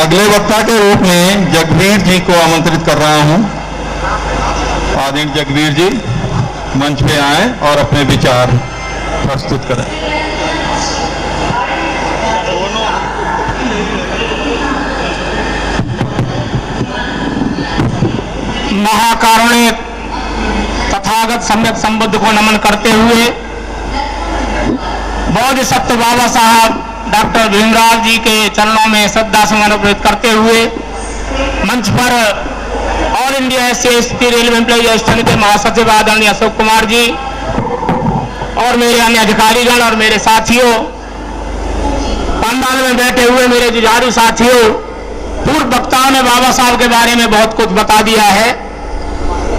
अगले वक्ता के रूप में जगवीर जी को आमंत्रित कर रहा हूं। आदरणीय जगवीर जी मंच पे आएं और अपने विचार प्रस्तुत करें। महाकारुणिक तथागत सम्यक संबुद्ध को नमन करते हुए बोधिसत्व बाबा साहब डॉक्टर भीमराव जी के चरणों में श्रद्धा सुमन अर्पित करते हुए मंच पर all India SC/ST railway employee संघ के महासचिव आदरणीय अशोक कुमार जी और मेरे अन्य अधिकारीगण और मेरे साथियों, पंडाल में बैठे हुए मेरे जुझारू साथियों, पूर्व वक्ताओं ने बाबा साहब के बारे में बहुत कुछ बता दिया है।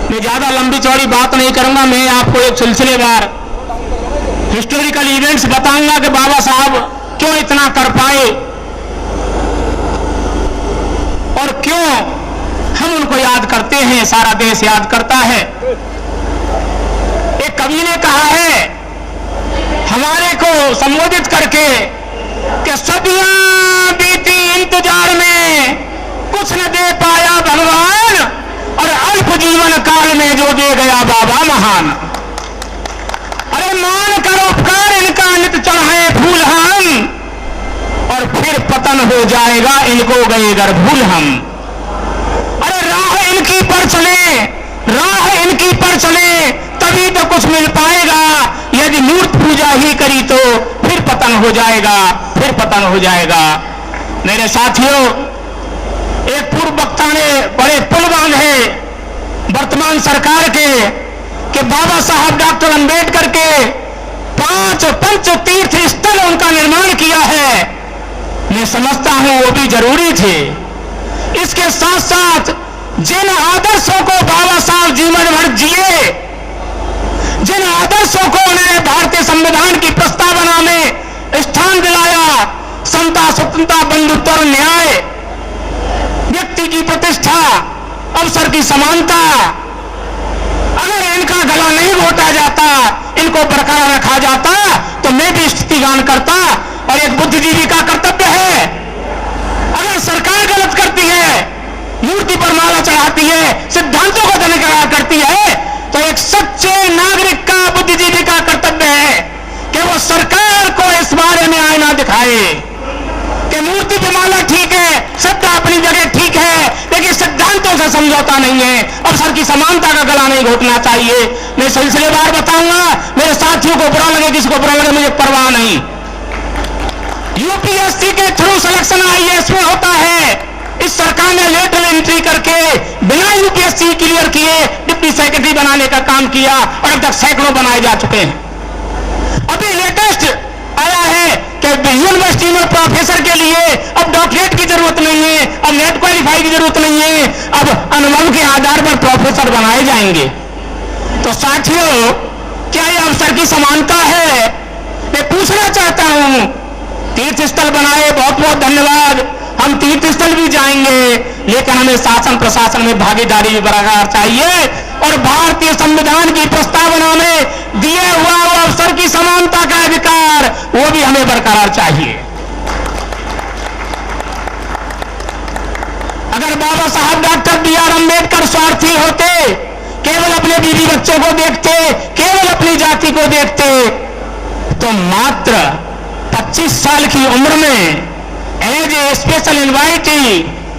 मैं ज्यादा लंबी चौड़ी बात नहीं करूंगा। मैं आपको एक सिलसिलेवार हिस्टोरिकल इवेंट्स बताऊंगा कि बाबा साहब क्यों इतना कर पाए और क्यों हम उनको याद करते हैं, सारा देश याद करता है। एक कवि ने कहा है हमारे को संबोधित करके कि सदियां बीती इंतजार में कुछ न दे पाया भगवान और अल्प जीवन काल में जो दे गया बाबा महान। अरे मान कर उपकार इनका नित चढ़ाए फूल हम और फिर पतन हो जाएगा इनको गए गर भूल हम। अरे राह इनकी पर चले, राह इनकी पर चले तभी तो कुछ मिल पाएगा। यदि मूर्त पूजा ही करी तो फिर पतन हो जाएगा, फिर पतन हो जाएगा। मेरे साथियों, एक पूर्व वक्ता ने बड़े पुल बांधे वर्तमान सरकार के कि बाबा साहब डॉक्टर अंबेडकर के 5 पंच तीर्थ स्थल उनका निर्माण किया है। मैं समझता हूं वो भी जरूरी थे। इसके साथ साथ जिन आदर्शों को बाबा साहब जीवन भर जिए, जिन आदर्शों को उन्होंने भारतीय संविधान की प्रस्तावना में स्थान दिलाया, समता स्वतंत्रता बंधुत्व और न्याय, व्यक्ति की प्रतिष्ठा, अवसर की समानता, अगर इनका गला नहीं घोटा जाता, इनको बरकरार रखा जाता तो मैं भी स्तुतिगान करता। और एक बुद्धिजीवी का कर्तव्य है, अगर सरकार गलत करती है, मूर्ति पर माला चढ़ाती है, सिद्धांतों को दरकिनार करती है, तो एक सच्चे नागरिक का, बुद्धिजीवी का कर्तव्य है कि वो सरकार को इस बारे में आईना दिखाए कि मूर्ति पर माला ठीक है, श्रद्धा अपनी जगह ठीक है, लेकिन सिद्धांतों से समझौता नहीं है, अवसर की समानता का गला नहीं घोटना चाहिए। मैं सिलसिलेवार बताऊंगा, मेरे साथियों को बुरा लगे, किसी को बुरा लगे, मुझे परवाह नहीं। यूपीएससी के थ्रू सिलेक्शन IAS में होता है। इस सरकार ने लेटरल एंट्री करके बिना यूपीएससी क्लियर किए डिप्टी सेक्रेटरी बनाने का काम किया और अब तक सैकड़ों बनाए जा चुके हैं। अभी लेटेस्ट आया है कि यूनिवर्सिटी में प्रोफेसर के लिए अब डॉक्टरेट की जरूरत नहीं है, अब नेट क्वालिफाई की जरूरत नहीं है, अब अनुभव के आधार पर प्रोफेसर बनाए जाएंगे। तो साथियों, क्या यह अवसर की समानता है? मैं पूछना चाहता हूं, तीर्थ स्थल बनाए, बहुत बहुत धन्यवाद, हम तीर्थ स्थल भी जाएंगे, लेकिन हमें शासन प्रशासन में भागीदारी भी बरकरार चाहिए और भारतीय संविधान की प्रस्तावना में दिए हुआ वो अवसर की समानता का अधिकार वो भी हमें बरकरार चाहिए। अगर बाबा साहब डॉक्टर BR अम्बेडकर स्वार्थी होते, केवल अपने बीवी बच्चों को देखते, केवल अपनी जाति को देखते, तो मात्र 25 साल की उम्र में age a special invitee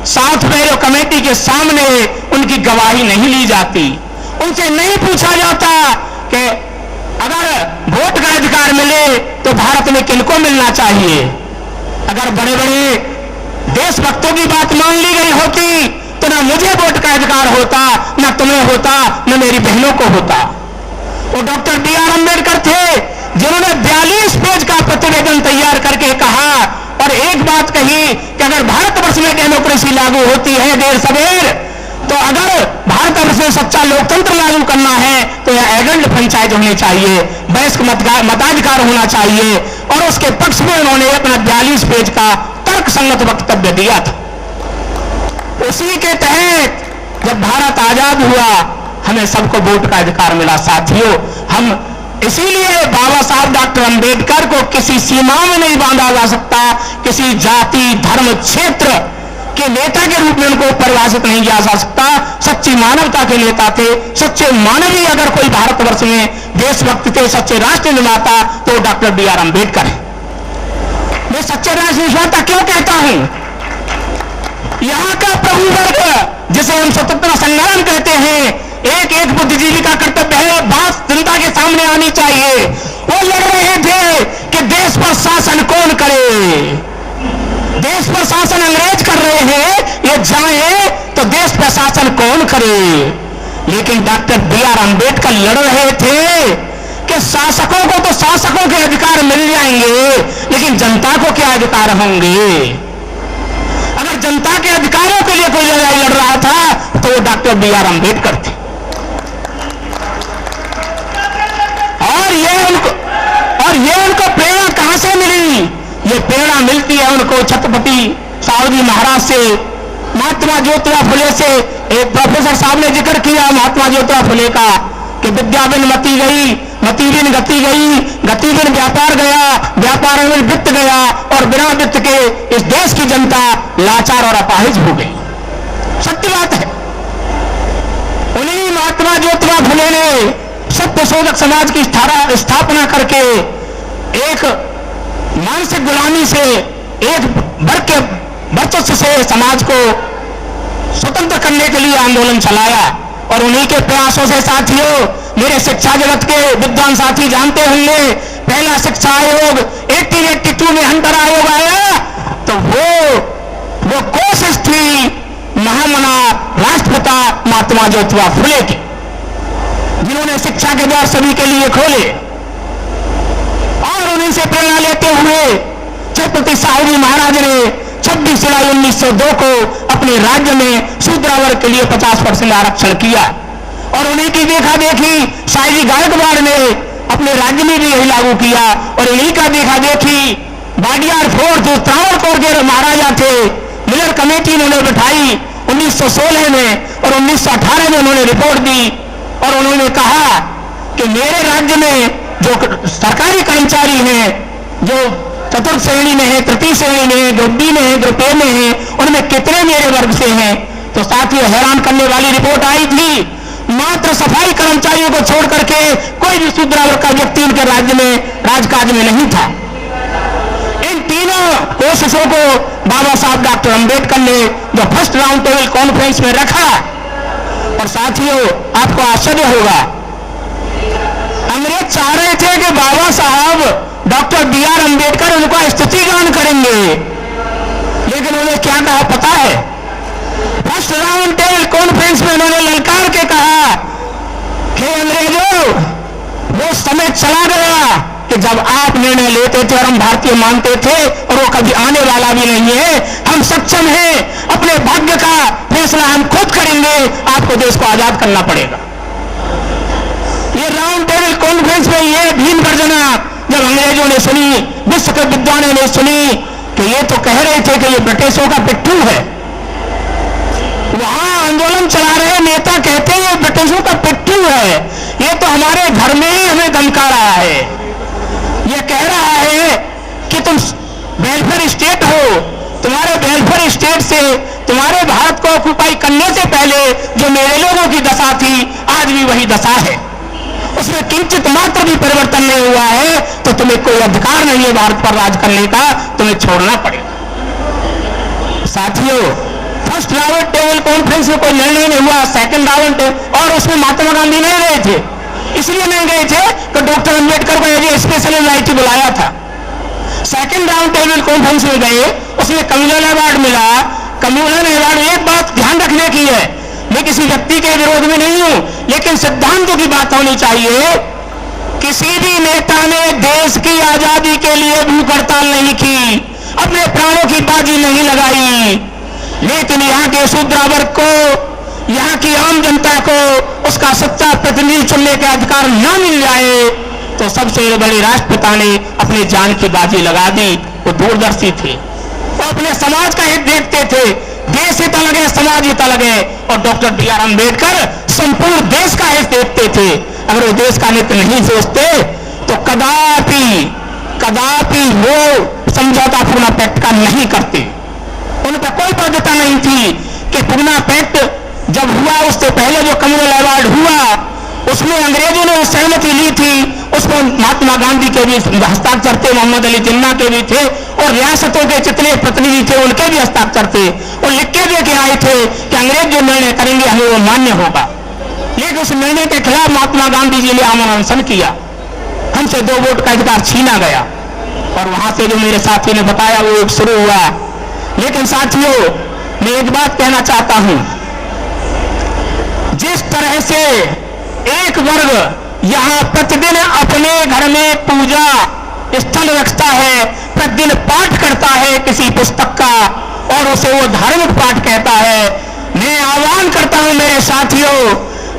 South Barrow committee के सामने उनकी गवाही नहीं ली जाती, उनसे नहीं पूछा जाता कि अगर वोट का अधिकार मिले तो भारत में किनको मिलना चाहिए। अगर बड़े बड़े देशभक्तों की बात मान ली गई होती तो ना मुझे वोट का अधिकार होता, ना तुम्हें होता, ना मेरी बहनों को होता। वो डॉक्टर BR अम्बेडकर थे जिन्होंने 42 पेज का प्रतिवेदन तैयार करके कहा और एक बात कही कि अगर भारतवर्ष में डेमोक्रेसी लागू होती है देर सवेर, तो अगर भारतवर्ष में सच्चा लोकतंत्र लागू करना है तो यह एडल्ट पंचायत होनी चाहिए, वयस्क मताधिकार होना चाहिए। और उसके पक्ष में उन्होंने अपना 42 पेज का तर्क संगत वक्तव्य दिया था। उसी के तहत जब भारत आजाद हुआ, हमें सबको वोट का अधिकार मिला। साथियों, हम इसीलिए बाबा साहब डॉक्टर अंबेडकर को किसी सीमा में नहीं बांधा जा सकता, किसी जाति, धर्म, क्षेत्र कि नेता के रूप में उनको परिभाषित नहीं किया जा सकता। सच्ची मानवता के नेता थे, सच्चे मानवीय अगर कोई भारतवर्ष में देशभक्त थे, सच्चे राष्ट्र निर्माता, तो डॉक्टर B.R. अम्बेडकर है। मैं सच्चे राष्ट्र निर्माता क्यों कहता हूं? यहां का प्रभु वर्ग जिसे हम स्वतंत्रता संग्राम कहते हैं, एक एक बुद्धिजीवी का कर्तव्य है, बात जनता के सामने आनी चाहिए। वो लड़ रहे थे कि देश पर शासन कौन करे, देश पर शासन अंग्रेज कर रहे हैं, ये जाए तो देश पर शासन कौन करे। लेकिन डॉक्टर B.R. अम्बेडकर लड़ रहे थे कि शासकों को तो शासकों के अधिकार मिल जाएंगे, लेकिन जनता को क्या अधिकार होंगे। अगर जनता के अधिकारों के लिए कोई लड़ाई लड़ रहा था तो वो डॉक्टर B.R. अम्बेडकर थे। और ये उनको प्रेरणा कहां से मिली? ये प्रेरणा मिलती है उनको छत्रपति साहूजी महाराज से, महात्मा ज्योतिबा फुले से। एक प्रोफेसर साहब ने जिक्र किया महात्मा ज्योतिबा फुले का कि विद्या बिन मती गई, मती बिन गति गई, गति बिन व्यापार गया, व्यापार बिन वित्त गया, और बिना वित्त के इस देश की जनता लाचार और अपाहिज हो गई। सत्य बात है। उन्हीं महात्मा ज्योतिबा फुले ने सत्य शोधक समाज की स्थापना करके एक मानसिक गुलामी से, एक वर्ग के वर्चस्व से समाज को स्वतंत्र करने के लिए आंदोलन चलाया। और उन्हीं के प्रयासों से साथियों, मेरे शिक्षा जगत के विद्वान साथी जानते होंगे, पहला शिक्षा आयोग 1882 में हंटर आयोग आया, तो वो कोशिश थी महामना राष्ट्रपिता महात्मा ज्योतिबा फुले की, जिन्होंने शिक्षा के द्वार सभी के लिए खोले। और उन्हीं से प्रेरणा लेते हुए छत्रपति साहूजी महाराज ने 26 जुलाई 1902 को अपने राज्य में शूद्र वर्ग के लिए 50% आरक्षण किया। और उन्हीं की देखा देखी शाहजी गायकवाड़ ने अपने राज्य में भी यही लागू किया। और इन्हीं का देखा देखी वाडियार फोर्ट जो त्रावणकोर के महाराजा थे, मिलर कमेटी उन्होंने बिठाई 1916 में, और 1918 में उन्होंने रिपोर्ट दी और उन्होंने कहा कि मेरे राज्य में जो सरकारी कर्मचारी हैं, जो चतुर्थ श्रेणी में है, तृतीय श्रेणी में है, ग्रुप डी में है, ग्रुप ए में है, उनमें कितने मेरे वर्ग से हैं। तो साथियों, हैरान करने वाली रिपोर्ट आई थी, मात्र सफाई कर्मचारियों को छोड़ करके कोई भी शूद्र वर्ग का व्यक्ति उनके राज्य में राजकाज में नहीं था। इन तीनों कोशिशों को बाबा साहब डॉक्टर अम्बेडकर ने जो फर्स्ट राउंड टेबल कॉन्फ्रेंस में रखा, और साथियों आपको आश्चर्य होगा, अंग्रेज चाह रहे थे कि बाबा साहब डॉक्टर B.R. अम्बेडकर उनका स्तुतिगान करेंगे, लेकिन उन्हें क्या कहा पता है? फर्स्ट राउंड टेबल कॉन्फ्रेंस में उन्होंने ललकार के कहा कि अंग्रेजों, वो समय चला गया कि जब आप निर्णय लेते थे और हम भारतीय मानते थे, और वो कभी आने वाला भी नहीं है। हम सक्षम हैं, अपने भाग्य का फैसला हम खुद करेंगे, आपको देश को आजाद करना पड़ेगा। ये राउंड टेबल कॉन्फ्रेंस में ये भीम गर्जना जब अंग्रेजों ने सुनी, विश्व के विद्वानों ने सुनी कि ये तो कह रहे थे कि ये ब्रिटिशों का पिट्ठू है, वहां आंदोलन चला रहे नेता कहते हैं ये ब्रिटिशों का पिट्ठू है, ये तो हमारे घर में ही हमें धमका रहा है, ये कह रहा है कि तुम वेलफेयर स्टेट हो, तुम्हारे वेलफेयर स्टेट से तुम्हारे भारत को ऑक्युपाई करने से पहले जो मेरे लोगों की दशा थी, आज भी वही दशा है, उसमें किंचित मात्र भी परिवर्तन नहीं हुआ है, तो तुम्हें कोई अधिकार नहीं है भारत पर राज करने का, तुम्हें छोड़ना पड़ेगा। साथियों, फर्स्ट राउंड टेबल कॉन्फ्रेंस में कोई निर्णय नहीं हुआ, सेकंड राउंड, और उसमें महात्मा गांधी नहीं गए थे, इसलिए नहीं गए थे कि डॉक्टर अम्बेडकर को एज स्पेशल इनवाइटी बुलाया था। सेकंड राउंड टेबल कॉन्फ्रेंस में गए, उसमें कम्युनल अवार्ड मिला। कम्युनल अवार्ड, एक बात ध्यान रखने की है, मैं किसी व्यक्ति के विरोध में नहीं हूं, लेकिन सिद्धांतों की बात होनी चाहिए। किसी भी नेता ने देश की आजादी के लिए भूख हड़ताल नहीं की, अपने प्राणों की बाजी नहीं लगाई, लेकिन यहाँ के शूद्र वर्ग को, यहाँ की आम जनता को उसका सच्चा प्रतिनिधि चुनने का अधिकार न मिल जाए, तो सबसे बड़े राष्ट्रपिता ने अपनी जान की बाजी लगा दी। वो दूरदर्शी थे, वो अपने समाज का हित देखते थे, देश हित अलग है, समाज हित अलग है, और डॉक्टर B.R. अम्बेडकर संपूर्ण देश का हित देखते थे। अगर वो देश का हित नहीं सोचते तो कदापि कदापि वो समझौता पूर्णा पैक्ट का नहीं करते, उन पर कोई बाध्यता नहीं पूना पैक्ट जब हुआ, उससे पहले जो कॉमनवेल्थ अवार्ड हुआ उसमें अंग्रेजों ने सहमति ली थी, उसमें महात्मा गांधी के भी हस्ताक्षर थे, मोहम्मद अली जिन्ना के भी थे और रियासतों के जितने प्रतिनिधि थे उनके भी हस्ताक्षर थे और लिख के दे के आए थे कि अंग्रेज जो निर्णय करेंगे हमें वो मान्य होगा। लेकिन उस निर्णय के खिलाफ महात्मा गांधी जी ने आमरण अनशन किया, हमसे 2 वोट का अधिकार छीना गया और वहां से जो मेरे साथी ने बताया वो एक शुरू हुआ। लेकिन साथियों, मैं एक बात कहना चाहता हूं, जिस तरह से एक वर्ग यहां प्रतिदिन अपने घर में पूजा स्थल रखता है, प्रतिदिन पाठ करता है किसी पुस्तक का और उसे वो धार्मिक पाठ कहता है, मैं आह्वान करता हूं मेरे साथियों,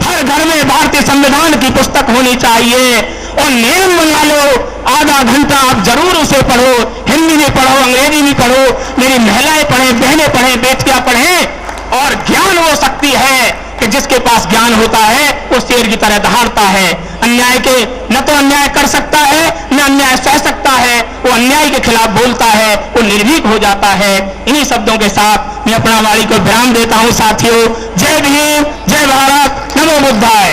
हर घर में भारतीय संविधान की पुस्तक होनी चाहिए और नियम बना लो, आधा घंटा आप जरूर उसे पढ़ो, हिंदी में पढ़ो, अंग्रेजी में पढ़ो, मेरी महिलाएं पढ़ें, बहनें पढ़ें, बेटियां पढ़ें। और ज्ञान वो शक्ति है कि जिसके पास ज्ञान होता है वो शेर की तरह दहाड़ता है, अन्याय के न तो अन्याय कर सकता है न अन्याय सह सकता है, वो अन्याय के खिलाफ बोलता है, वो निर्भीक हो जाता है। इन्हीं शब्दों के साथ मैं अपना वाणी को विराम देता हूं साथियों। जय भीम, जय भारत, नमो बुद्धाय।